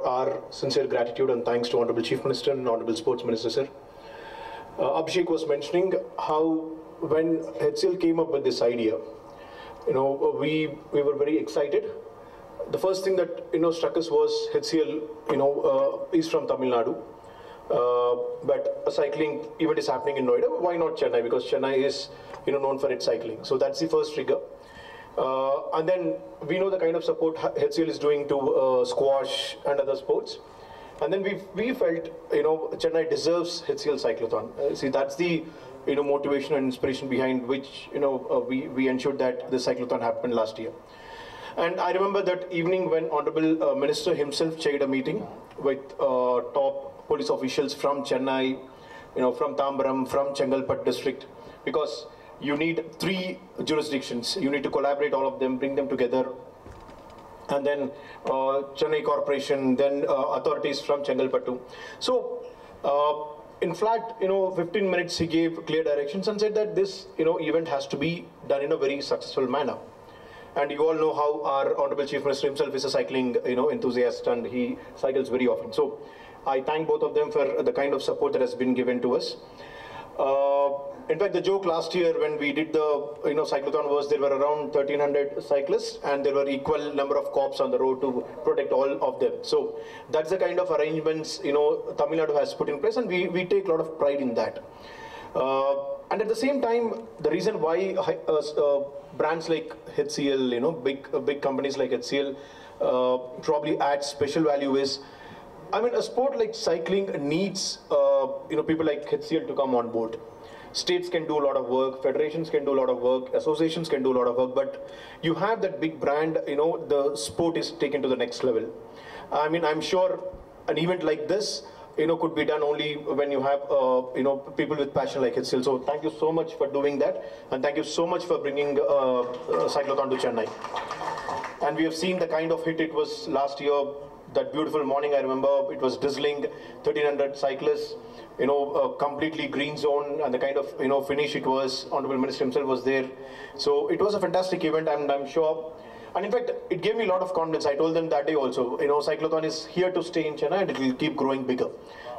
Our sincere gratitude and thanks to Honorable Chief Minister and Honorable Sports Minister, sir. Abhishek was mentioning how when HCL came up with this idea, we were very excited. The first thing that struck us was HCL is from Tamil Nadu, but a cycling event is happening in Noida. Why not Chennai? Because Chennai is known for its cycling. So that's the first trigger. And then we know the kind of support HCL is doing to squash and other sports. And then we felt, Chennai deserves HCL Cyclothon. See, that's the, motivation and inspiration behind which, we ensured that the cyclothon happened last year. And I remember that evening when Honorable Minister himself chaired a meeting with top police officials from Chennai, from Tambaram, from Chengalpattu district, because you need 3 jurisdictions. You need to collaborate all of them, bring them together. And then Chennai Corporation, then authorities from Chengalpattu. So, in fact, 15 minutes he gave clear directions and said that this, event has to be done in a very successful manner. And you all know how our Honorable Chief Minister himself is a cycling, enthusiast, and he cycles very often. So, I thank both of them for the kind of support that has been given to us. In fact, the joke last year when we did the cyclothon was there were around 1,300 cyclists and there were equal number of cops on the road to protect all of them. So that's the kind of arrangements Tamil Nadu has put in place, and we take a lot of pride in that. And at the same time, the reason why brands like HCL, big companies like HCL probably add special value is, I mean, a sport like cycling needs people like HCL to come on board. States can do a lot of work, federations can do a lot of work, associations can do a lot of work, but you have that big brand, the sport is taken to the next level. I mean, I'm sure an event like this, could be done only when you have, people with passion like HCL. So thank you so much for doing that, and thank you so much for bringing Cyclothon to Chennai. And we have seen the kind of hit it was last year. That beautiful morning, I remember, it was drizzling, 1,300 cyclists, completely green zone, and the kind of, finish it was. Honorable Minister himself was there. So it was a fantastic event, and I'm sure, and in fact, it gave me a lot of confidence. I told them that day also, cyclothon is here to stay in Chennai and it will keep growing bigger.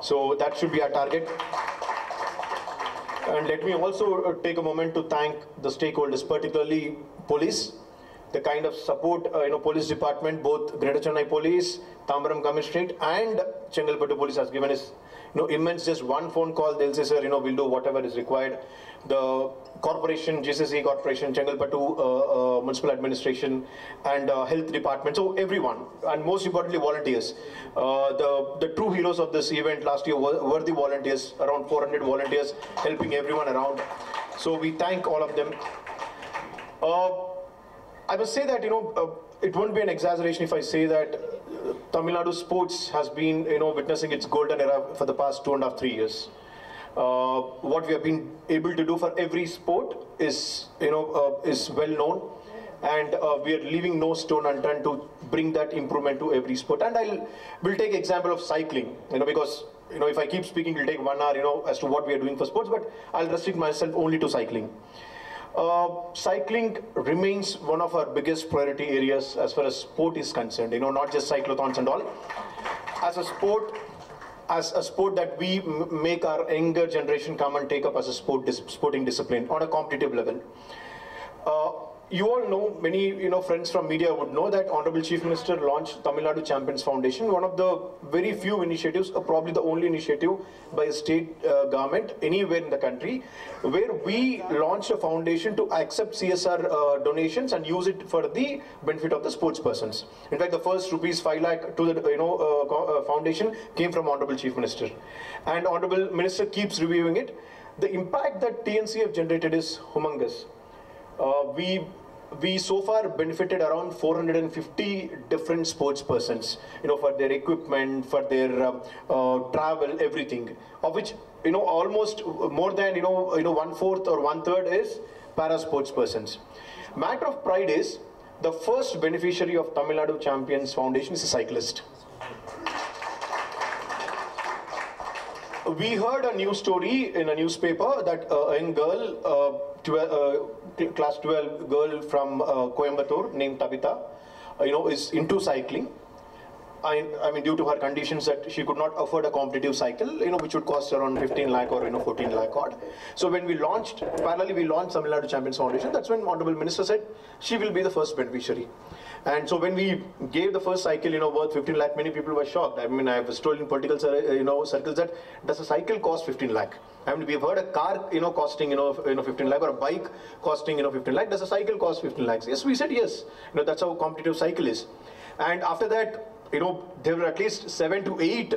So that should be our target. And let me also take a moment to thank the stakeholders, particularly police. The kind of support, police department, both Greater Chennai Police, Tambaram Commissionerate, and Chengalpattu Police has given us, immense. Just one phone call, they'll say, sir, we'll do whatever is required. The corporation, GCC Corporation, Chengalpattu Municipal Administration, and Health Department. So everyone, and most importantly, volunteers. The true heroes of this event last year were the volunteers, around 400 volunteers helping everyone around. So we thank all of them. I must say that, it won't be an exaggeration if I say that Tamil Nadu sports has been, witnessing its golden era for the past 2.5 to 3 years. What we have been able to do for every sport is, is well known, and we are leaving no stone unturned to bring that improvement to every sport. And we'll take example of cycling, because, if I keep speaking, it'll take 1 hour, as to what we are doing for sports, but I'll restrict myself only to cycling. Cycling remains one of our biggest priority areas as far as sport is concerned, not just cyclothons and all. As a sport that we make our younger generation come and take up as a sporting discipline on a competitive level. You all know, many friends from media would know that Honorable Chief Minister launched Tamil Nadu Champions Foundation, one of the very few initiatives, probably the only initiative by a state government anywhere in the country, where we launched a foundation to accept CSR donations and use it for the benefit of the sports persons. In fact, the first rupees 5 lakh to the foundation came from Honorable Chief Minister, and Honorable Minister keeps reviewing it. The impact that TNCF generated is humongous. We so far benefited around 450 different sports persons, for their equipment, for their travel, everything. Of which, almost more than 1/4 or 1/3 is para sports persons. Matter of pride is the first beneficiary of Tamil Nadu Champions Foundation is a cyclist. We heard a news story in a newspaper that a young girl, class 12 girl from Coimbatore named Tabitha, is into cycling. I mean, due to her conditions that she could not afford a competitive cycle, which would cost around 15 lakh or 14 lakh odd. So when we launched, parallelly we launched Tamil Nadu Champions Foundation. That's when Honorable Minister said she will be the first beneficiary. And so when we gave the first cycle, worth 15 lakh, many people were shocked. I mean, I was told in political, circles that does a cycle cost 15 lakh? I mean, we've heard a car, costing, 15 lakh, or a bike costing, 15 lakh. Does a cycle cost 15 lakhs? Yes, we said yes. That's how competitive cycle is. And after that, there were at least 7 to 8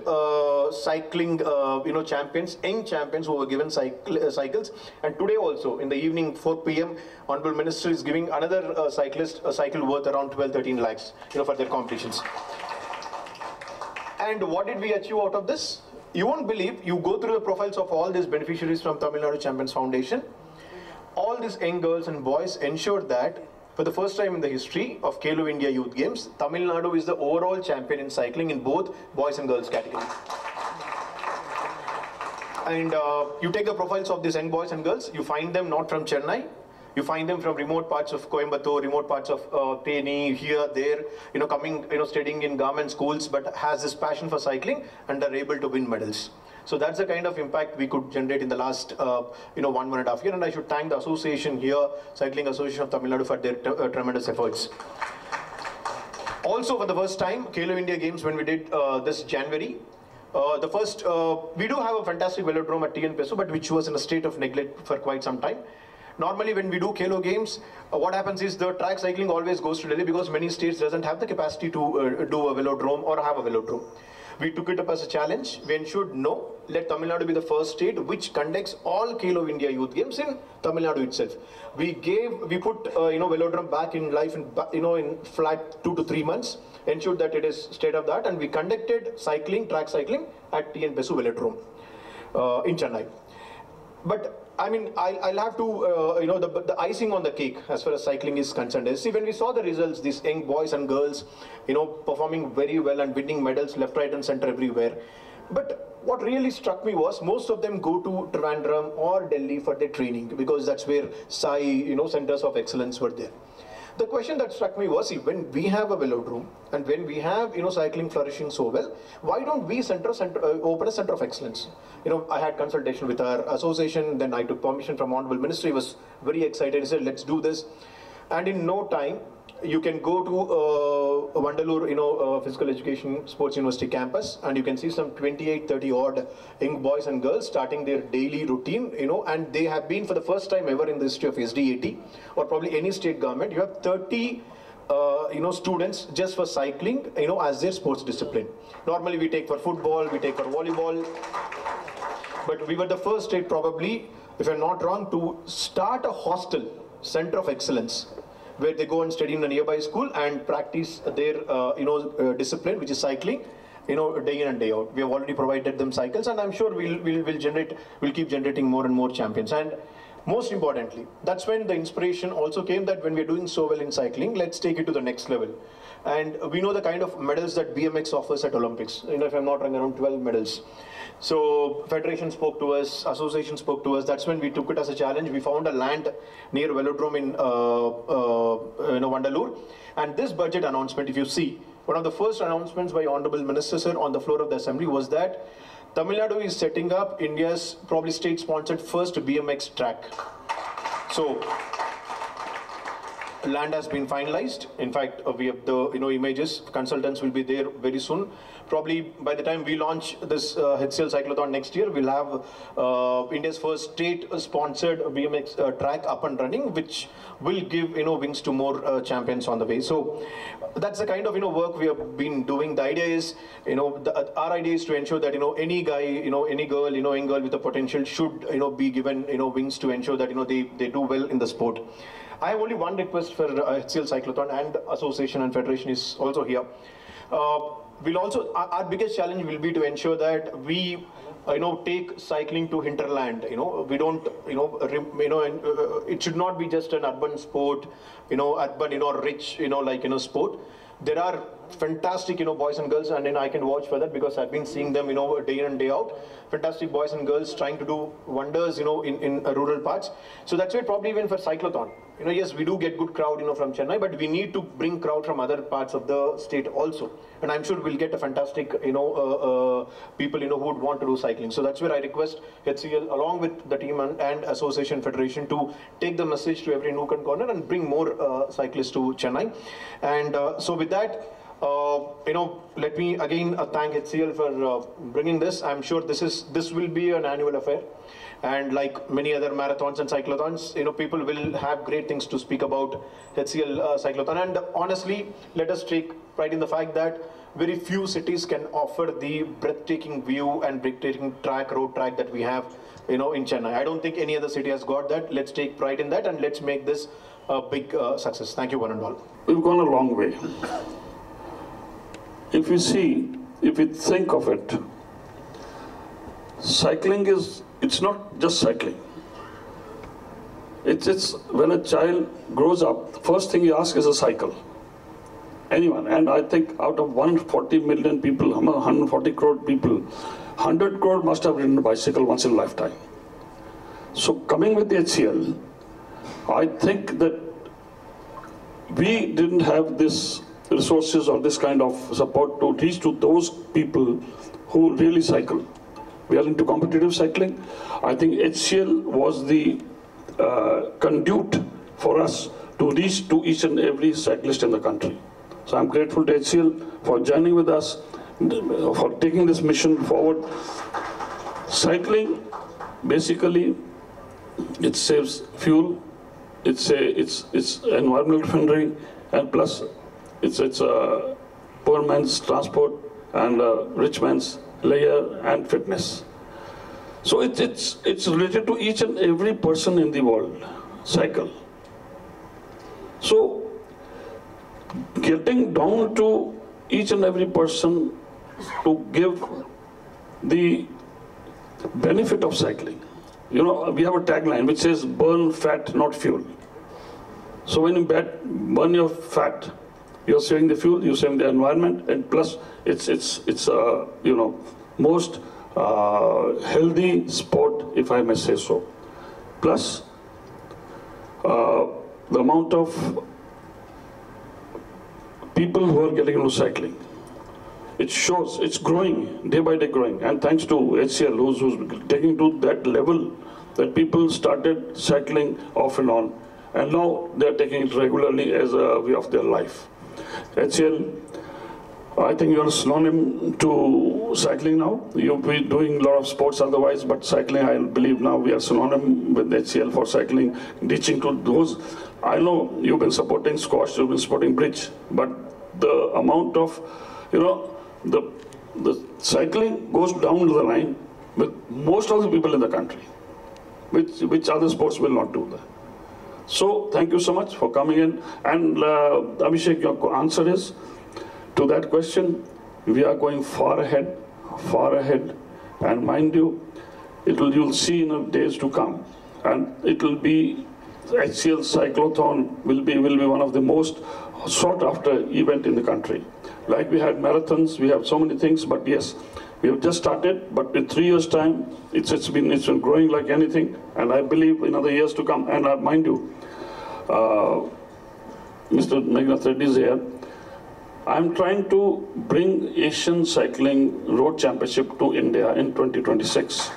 cycling, champions, young champions who were given cycles. And today also, in the evening, 4 p.m., Honorable Minister is giving another cyclist a cycle worth around 12-13 lakhs, for their competitions. And what did we achieve out of this? You won't believe, you go through the profiles of all these beneficiaries from Tamil Nadu Champions Foundation. All these young girls and boys ensured that for the first time in the history of Khelo India Youth Games, Tamil Nadu is the overall champion in cycling in both boys and girls category. And you take the profiles of these young boys and girls, you find them not from Chennai, you find them from remote parts of Coimbatore, remote parts of Theni, here, there, coming, studying in government schools, but has this passion for cycling and are able to win medals. So that's the kind of impact we could generate in the last, 1.5 years. And I should thank the association here, Cycling Association of Tamil Nadu, for their tremendous efforts. Also, for the first time, Khelo India Games, when we did this January, we do have a fantastic velodrome at TN Pesu, but which was in a state of neglect for quite some time. Normally, when we do Khelo Games, what happens is the track cycling always goes to Delhi because many states doesn't have the capacity to do a velodrome or have a velodrome. We took it up as a challenge. We ensured no, let Tamil Nadu be the first state which conducts all Khelo India Youth Games in Tamil Nadu itself. We put velodrome back in life in flat 2 to 3 months, ensured that it is state of the art, and we conducted track cycling at TN Pesu Velodrome in Chennai. But I mean, I'll have to, the icing on the cake as far as cycling is concerned is, see, when we saw the results, these young boys and girls, performing very well and winning medals left, right and center everywhere. But what really struck me was most of them go to Trivandrum or Delhi for their training because that's where centers of excellence were there. The question that struck me was, see, when we have a velodrome and when we have, cycling flourishing so well, why don't we open a center of excellence? I had consultation with our association, then I took permission from Honorable Ministry, was very excited, he said, let's do this. And in no time, you can go to Vandalur, Physical Education Sports University campus, and you can see some 28-30 odd young boys and girls starting their daily routine, and they have been for the first time ever in the history of SDAT or probably any state government. You have 30 students just for cycling, as their sports discipline. Normally we take for football, we take for volleyball, but we were the first state probably, if I'm not wrong, to start a hostel, center of excellence, where they go and study in a nearby school and practice their discipline, which is cycling, day in and day out. We have already provided them cycles, and I'm sure we'll keep generating more and more champions. And most importantly, that's when the inspiration also came that when we're doing so well in cycling, let's take it to the next level. And we know the kind of medals that BMX offers at Olympics. If I'm not wrong, around 12 medals. So Federation spoke to us, Association spoke to us. That's when we took it as a challenge. We found a land near Velodrome in Vandalur. And this budget announcement, if you see, one of the first announcements by Honorable Minister Sir on the floor of the Assembly was that Tamil Nadu is setting up India's probably state-sponsored first BMX track. So land has been finalized. In fact, we have the images. Consultants will be there very soon. Probably by the time we launch this HCL Cyclothon next year, we'll have India's first state-sponsored BMX track up and running, which will give wings to more champions on the way. So that's the kind of work we have been doing. The idea is, our idea is to ensure that any guy, any girl, young girl with a potential should be given wings to ensure that they do well in the sport. I have only one request for HCL Cyclothon, and Association and Federation is also here. Our biggest challenge will be to ensure that we take cycling to hinterland. We don't it should not be just an urban sport, urban rich sport. There are fantastic, boys and girls, and I can watch for that because I've been seeing them, day in and day out. Fantastic boys and girls trying to do wonders, in rural parts. So that's why probably even for cyclothon, yes, we do get good crowd, from Chennai, but we need to bring crowd from other parts of the state also. And I'm sure we'll get a fantastic, people, who would want to do cycling. So that's where I request HCL along with the team and Association Federation to take the message to every nook and corner and bring more cyclists to Chennai. And so with that, let me again thank HCL for bringing this. I'm sure this will be an annual affair, and like many other marathons and cyclothons, people will have great things to speak about HCL cyclothon. And honestly, let us take pride in the fact that very few cities can offer the breathtaking view and breathtaking road track that we have, in Chennai. I don't think any other city has got that. Let's take pride in that and let's make this a big success. Thank you, one and all. We've gone a long way. If you think of it, cycling it's not just cycling. It's when a child grows up, the first thing he asks is a cycle. Anyone, and I think out of 140 million people, 140 crore people, 100 crore must have ridden a bicycle once in a lifetime. So coming with the HCL, I think that we didn't have this resources or this kind of support to reach to those people who really cycle. We are into competitive cycling. I think HCL was the conduit for us to reach to each and every cyclist in the country. So I'm grateful to HCL for joining with us, for taking this mission forward. Cycling, basically, it saves fuel, it's environmental friendly, and plus it's a poor man's transport and rich man's leisure and fitness. So it's related to each and every person in the world. Cycle. So getting down to each and every person to give the benefit of cycling. We have a tagline which says burn fat, not fuel. So when you burn your fat, you're saving the fuel, you're saving the environment, and plus it's most healthy sport, if I may say so. Plus the amount of people who are getting into cycling, it shows it's growing, day by day growing, and thanks to HCL who's taking to that level that people started cycling off and on, and now they're taking it regularly as a way of their life. HCL, I think you're a synonym to cycling now. You've been doing a lot of sports otherwise, but cycling, I believe now we are synonym with HCL for cycling, reaching to those. I know you've been supporting squash, you've been supporting bridge, but the amount of, the cycling goes down the line with most of the people in the country, which other sports will not do that. So thank you so much for coming in. And Abhishek, your answer is, to that question, we are going far ahead, and mind you, you'll see in the days to come, and it will be, HCL Cyclothon will be one of the most sought after event in the country. Like we had marathons, we have so many things, but yes, we have just started, but in 3 years' time, it's been growing like anything, and I believe in other years to come. And mind you, Mr. Meghnad Reddy is here. I'm trying to bring Asian Cycling Road Championship to India in 2026.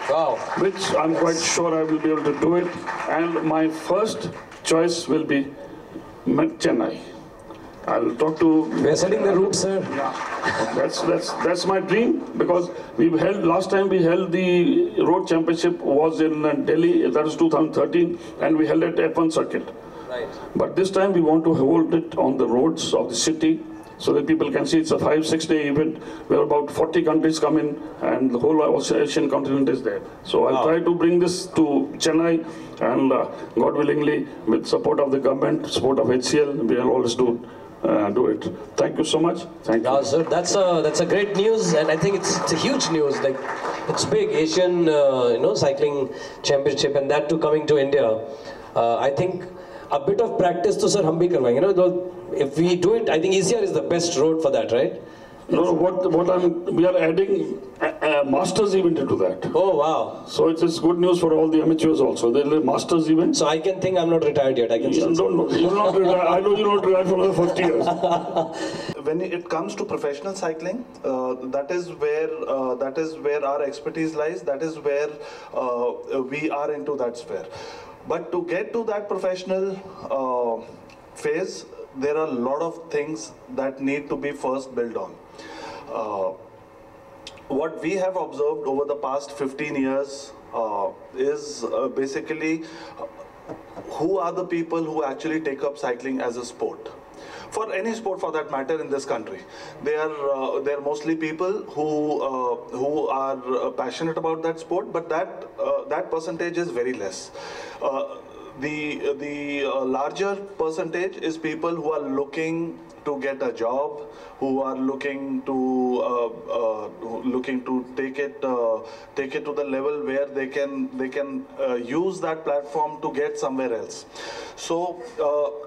Wow. Which I'm quite sure I will be able to do it. And my first choice will be Chennai. I'll talk to... We are setting the route, sir. Yeah. That's my dream, because last time we held the road championship was in Delhi, that was 2013, and we held it at F1 circuit. Right. But this time we want to hold it on the roads of the city, so that people can see. It's a 5-6 day event where about 40 countries come in and the whole Asian continent is there. So I'll try to bring this to Chennai, and God willingly, with support of the government, support of HCL, we'll always do it. Thank you so much. Thank you. Sir, that's a great news, and I think it's a huge news. Like, it's big, Asian cycling championship, and that too coming to India. I think a bit of practice to sir hum bhi karwayenge, you know, if we do it, I think ECR is the best road for that, right? No, we are adding a masters event into that. Oh wow. So it's good news for all the amateurs also. There is a masters event. So I can think I'm not retired yet. I can You don't know, you're not retired. I know you're not retired for another 50 years. When it comes to professional cycling, that is where our expertise lies. That is where we are into that sphere. But to get to that professional phase, there are a lot of things that need to be first built on. What we have observed over the past 15 years is basically who are the people who actually take up cycling as a sport. For any sport for that matter in this country, they are mostly people who are passionate about that sport, but that percentage is very less. The larger percentage is people who are looking to get a job, who are looking to take it to the level where they can use that platform to get somewhere else. So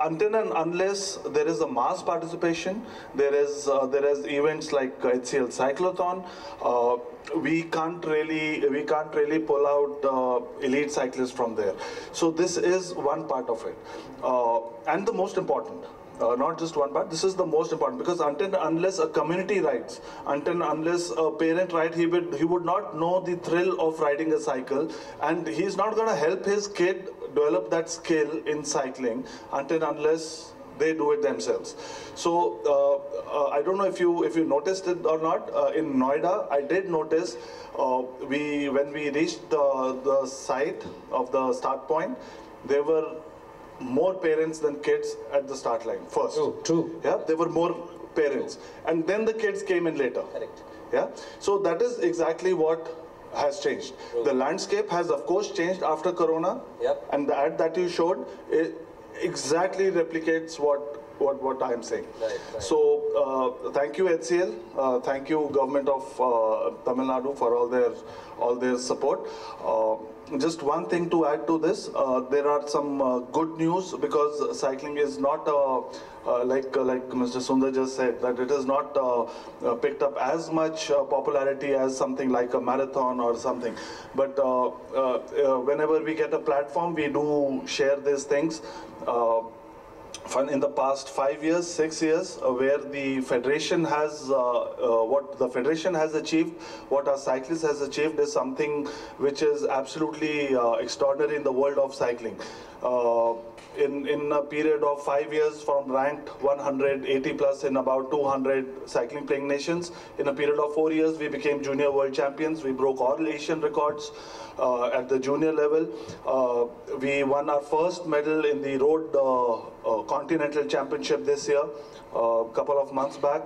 until and unless there is a mass participation, there is events like HCL Cyclothon. We can't really pull out elite cyclists from there. So this is one part of it, and the most important. Not just one part, this is the most important, because until unless a community rides, until unless a parent rides, he would not know the thrill of riding a cycle, and he's not going to help his kid develop that skill in cycling until unless they do it themselves. So I don't know if you noticed it or not. In Noida, I did notice when we reached the site of the start point, there were more parents than kids at the start line first. Oh, true. Yeah, there were more parents, and then the kids came in later. Correct. Yeah, so that is exactly what has changed. True. The landscape has of course changed after Corona. Yep. And the ad that you showed, it exactly replicates what I am saying. Right. So thank you HCL, thank you Government of Tamil Nadu for all their support. Just one thing to add to this, there are some good news, because cycling is not like Mr. Sundar just said, that it is not picked up as much popularity as something like a marathon or something. But whenever we get a platform, we do share these things. In the past 5 years, 6 years, where the federation has, what the federation has achieved, what our cyclists has achieved is something which is absolutely extraordinary in the world of cycling. In a period of 5 years, from ranked 180 plus in about 200 cycling playing nations, in a period of 4 years, we became junior world champions. We broke all Asian records at the junior level. We won our first medal in the road continental championship this year, a couple of months back.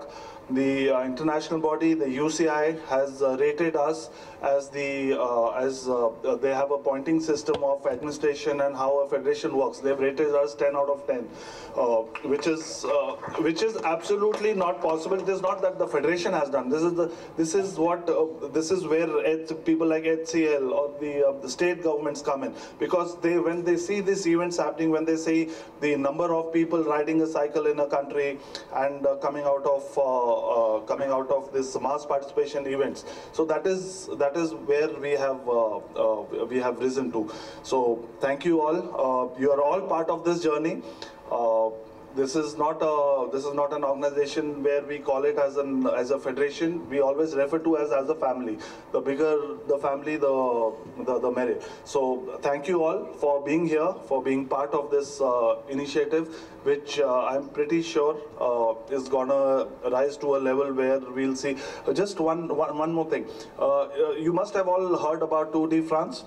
The international body, the UCI, has rated us as they have a pointing system of administration and how a federation works. They've rated us 10 out of 10, which is absolutely not possible. It is not that the federation has done. This is where people like HCL or the state governments come in, because when they see these events happening, when they see the number of people riding a cycle in a country and coming out of this mass participation events, so that is where we have risen to. So thank you all. You are all part of this journey. This is not an organization where we call it as a federation. We always refer to as a family. The bigger the family, the merrier. So thank you all for being here, for being part of this initiative, which I'm pretty sure is gonna rise to a level where we'll see. Just one more thing. You must have all heard about Tour de France.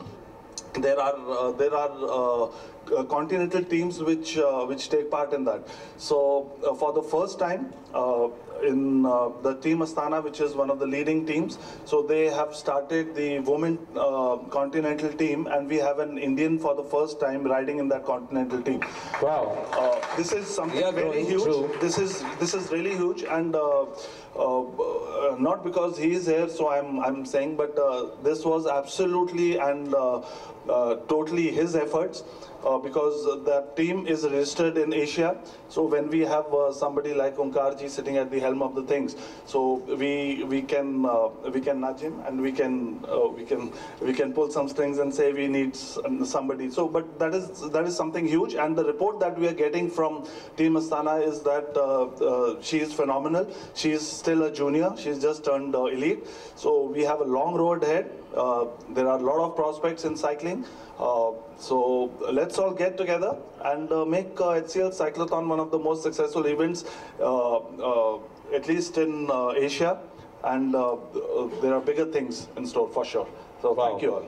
There are continental teams which take part in that. So for the first time in the Team Astana, which is one of the leading teams, so they have started the women continental team, and we have an Indian for the first time riding in that continental team. Wow. This is something very huge. True. This is really huge, and not because he is here, so I'm saying, but this was absolutely and totally his efforts. because that team is registered in Asia. So when we have somebody like Omkarji sitting at the helm of the things, so we can nudge him, and we can pull some strings and say we need somebody. So, but that is something huge. And the report that we are getting from Team Astana is that she is phenomenal. She is still a junior. She's just turned elite. So we have a long road ahead. There are a lot of prospects in cycling. So let's all get together and make HCL Cyclothon one of the most successful events, at least in Asia. And there are bigger things in store for sure. So thank you all.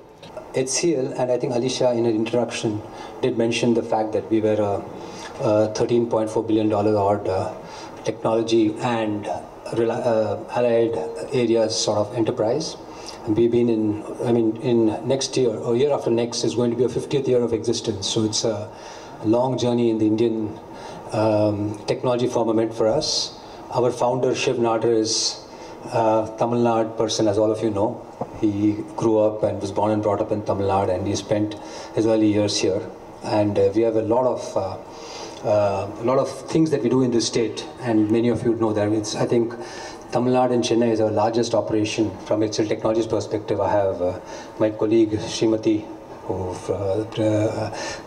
HCL, and I think Alisha in her introduction did mention the fact that we were a $13.4 billion odd technology and allied areas sort of enterprise. And we've been in next year or year after next is going to be a 50th year of existence. So it's a long journey in the Indian technology firmament for us. Our founder Shiv Nadar is Tamil Nadu person, as all of you know. He grew up and was born and brought up in Tamil Nadu, and he spent his early years here. And we have a lot of things that we do in this state, and many of you know that. I think Tamil Nadu and Chennai is our largest operation from HCL Technologies perspective. I have my colleague Srimati,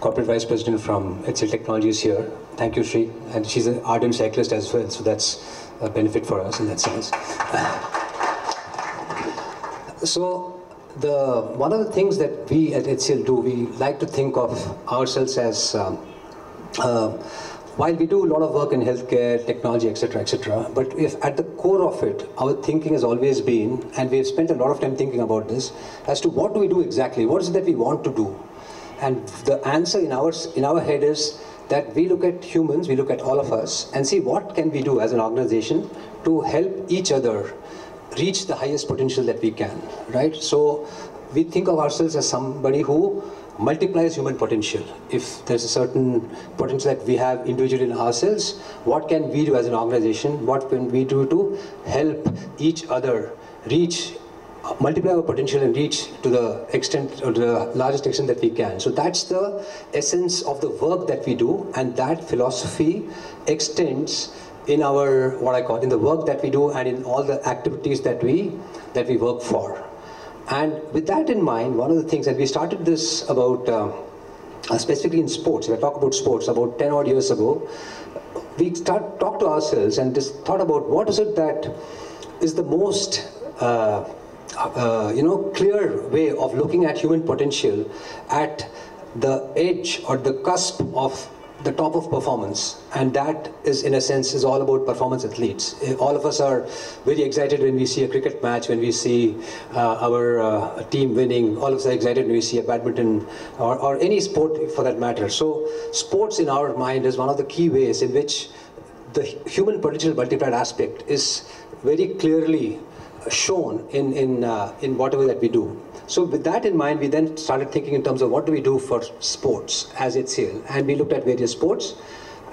corporate vice president from HCL Technologies here. Thank you, Sri. And she's an ardent cyclist as well, so that's a benefit for us in that sense. So one of the things that we at HCL do, we like to think of ourselves as while we do a lot of work in healthcare, technology, etc., but if at the core of it, our thinking has always been, and we have spent a lot of time thinking about this, as to what do we do exactly, what is it that we want to do? And the answer in our head is that we look at humans, we look at all of us, and see what can we do as an organization to help each other reach the highest potential that we can, right? So we think of ourselves as somebody who multiplies human potential. If there's a certain potential that we have individually in ourselves, what can we do as an organization? What can we do to help each other reach, multiply our potential and reach to the extent or the largest extent that we can? So that's the essence of the work that we do, and that philosophy extends in our, in the work that we do and in all the activities that we work for. And with that in mind, one of the things, and we started this about, specifically in sports, if I talk about sports, about 10 odd years ago, we talked to ourselves and just thought about what is it that is the most clear way of looking at human potential at the edge or the cusp of the top of performance. And that is, in a sense, is all about performance athletes. All of us are very excited when we see a cricket match, when we see our team winning. All of us are excited when we see a badminton or any sport for that matter. So sports in our mind is one of the key ways in which the human potential multiplied aspect is very clearly shown in whatever that we do. So with that in mind, we then started thinking in terms of what do we do for sports as HCL, and we looked at various sports.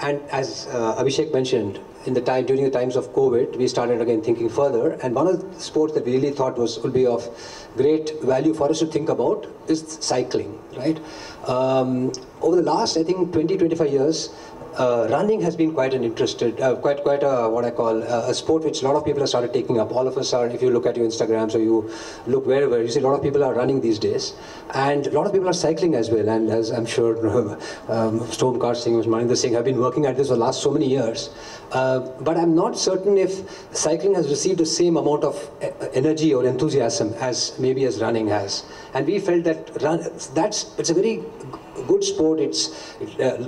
And as Abhishek mentioned, during the times of COVID, we started again thinking further. And one of the sports that we really thought would be of great value for us to think about is cycling, right? Over the last, I think, 20-25 years, running has been quite an interested, quite a what I call a sport which a lot of people have started taking up. All of us are, if you look at your Instagrams or you look wherever, you see a lot of people are running these days, and a lot of people are cycling as well. And as I'm sure Stormkar Singh, Maninder Singh have been working at this for the last so many years. But I'm not certain if cycling has received the same amount of energy or enthusiasm as maybe as running has. And we felt that it's a very good sport.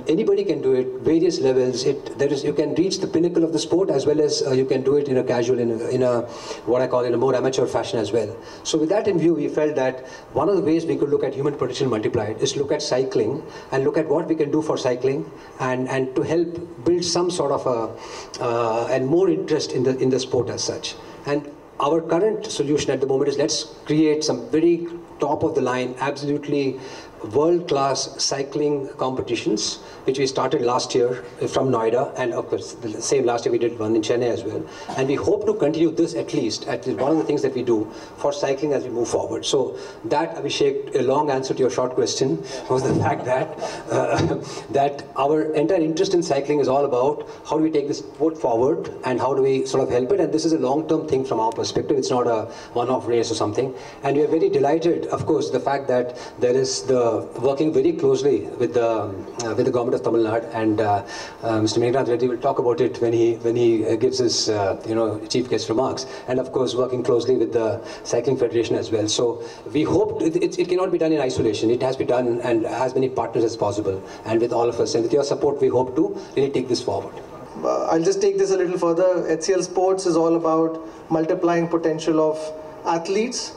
Anybody can do it, various levels. You can reach the pinnacle of the sport as well as you can do it in a casual, in a what I call in a more amateur fashion as well. So with that in view, we felt that one of the ways we could look at human potential multiplied is look at cycling and look at what we can do for cycling and to help build some sort of and more interest in the sport as such. And our current solution at the moment is let's create some very top of the line, absolutely world-class cycling competitions, which we started last year from Noida, and of course the same last year we did one in Chennai as well. And we hope to continue this at least one of the things that we do for cycling as we move forward. So that, Abhishek, a long answer to your short question was the fact that that our entire interest in cycling is all about how do we take this sport forward and how do we sort of help it. And this is a long-term thing from our perspective. It's not a one-off race or something. And we are very delighted, of course, the fact that there is the working very closely with the government of Tamil Nadu, and Mr. Meghnad Reddy will talk about it when he gives his chief guest remarks, and of course working closely with the Cycling Federation as well. So we hope it cannot be done in isolation. It has to be done and as many partners as possible, and with all of us and with your support, we hope to really take this forward. I'll just take this a little further. HCL Sports is all about multiplying potential of athletes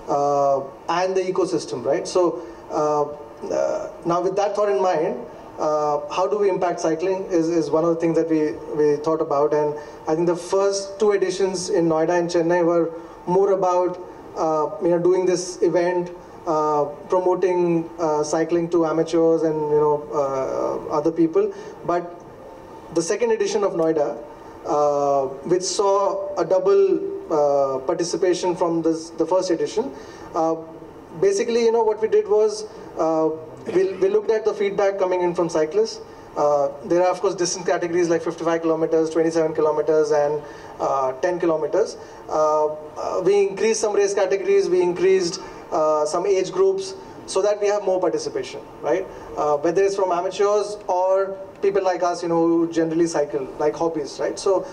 and the ecosystem, right? So now with that thought in mind, how do we impact cycling is one of the things that we thought about. And I think the first two editions in Noida and Chennai were more about doing this event, promoting cycling to amateurs and other people. But the second edition of Noida, which saw a double participation from the first edition, basically, what we did was we looked at the feedback coming in from cyclists. There are, of course, distance categories like 55 kilometers, 27 kilometers, and 10 kilometers. We increased some race categories, we increased some age groups so that we have more participation, right? Whether it's from amateurs or people like us, who generally cycle, like hobbies, right? So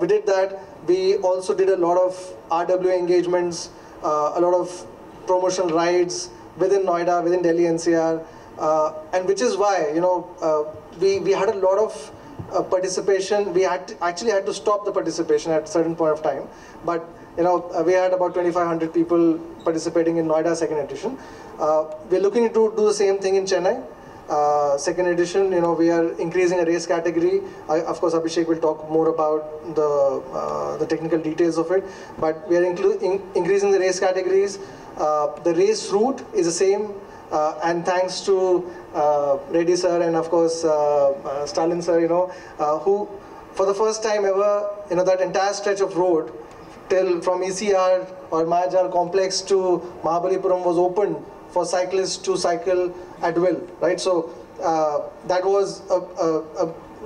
we did that. We also did a lot of RWA engagements, a lot of promotional rides within Noida, within Delhi NCR, and which is why we had a lot of participation. We actually had to stop the participation at a certain point of time, but we had about 2,500 people participating in Noida second edition. We're looking to do the same thing in Chennai. Second edition, we are increasing a race category. Of course, Abhishek will talk more about the technical details of it, but we are increasing the race categories. The race route is the same, and thanks to Reddy sir and of course Stalin sir, who for the first time ever, that entire stretch of road from ECR or Mayajal complex to Mahabalipuram was open for cyclists to cycle at will, right? So that was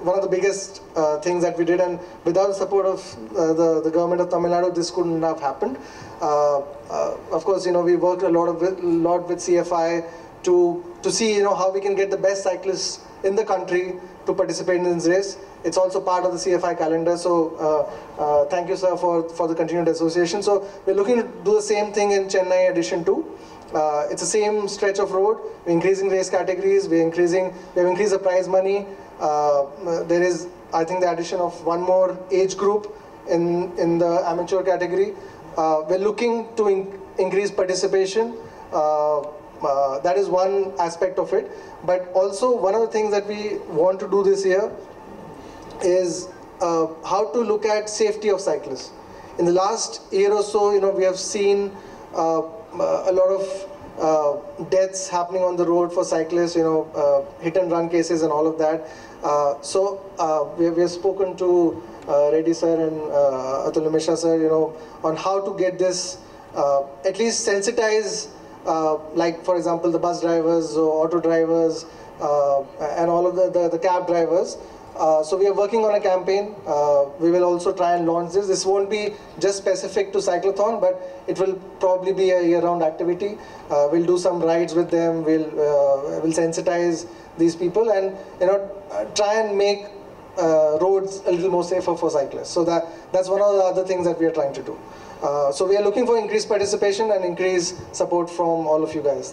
one of the biggest things that we did, and without the support of the government of Tamil Nadu, this couldn't have happened. Of course, we worked a lot with CFI to see how we can get the best cyclists in the country to participate in this race. It's also part of the CFI calendar. So thank you, sir, for the continued association. So we're looking to do the same thing in Chennai edition 2. It's the same stretch of road. We're increasing race categories. We've increased the prize money. There is, I think, the addition of one more age group in the amateur category. We're looking to increase participation. That is one aspect of it. But also, one of the things that we want to do this year is how to look at safety of cyclists. In the last year or so, we have seen a lot of deaths happening on the road for cyclists, hit and run cases and all of that. So we have spoken to Reddy sir and Atul Mishra sir, on how to get this, at least sensitize, like for example, the bus drivers, auto drivers, and all of the cab drivers. So we are working on a campaign. We will also try and launch this. This won't be just specific to cyclothon, but it will probably be a year-round activity. We'll do some rides with them. We'll sensitize these people and try and make roads a little more safer for cyclists. So that's one of the other things that we are trying to do. So we are looking for increased participation and increased support from all of you guys.